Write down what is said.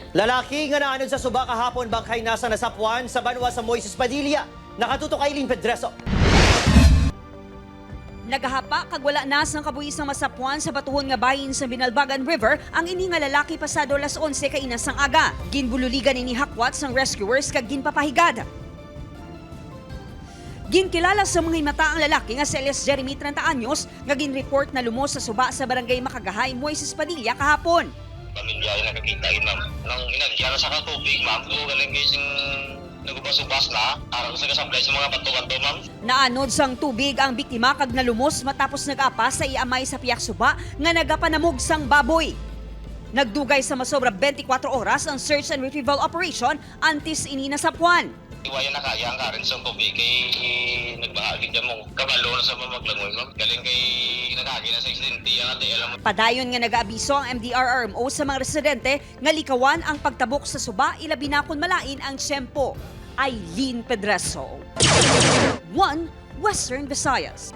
Lalaki nga naanod sa suba kahapon bangkay nasa nasapuan sa banwa sa Moises Padilla. Nakatutok kay Lynn Pedreso. Nagahapa kag wala nas ng kabuisang masapuan sa batuhon nga bahin sa Binalbagan River ang ini nga lalaki pasado alas 11 kainas ng aga. Ginbululigan ini hakwat sang rescuers kag ginpapahigad. Ginkilala sa mga mata ang lalaki nga si Elias Jeremy 30 anyos nga ginreport na lumos sa suba sa barangay Makagahay, Moises Padilla kahapon. Pamilya yung nakakita yun, ma'am. Nang inagyan sa katubig, ma'am, kung galing gising nagubas-ubas na, araw sa kasablay sa mga bato-bato, ma'am. Naanod sang tubig ang biktima kag nalumos matapos nag-apa sa iamay sa piyak suba nga nagapanamog sang baboy. Nagdugay sa masobra 24 oras ang search and retrieval operation antis ini nasapuan. Iwayan na kaya ang karin sa tubig kay nagbahagi dyan mo. Kabalo na sa mamaglangoy, ma'am. Galing kay nakagi na sa aksidente, yan natin alam mo. Padayon nga nag-aabiso ang MDRRMO sa mga residente nga likawan ang pagtabok sa suba ilabi na kun malain ang tiyempo. Eileen Pedreso, 1 Western Visayas.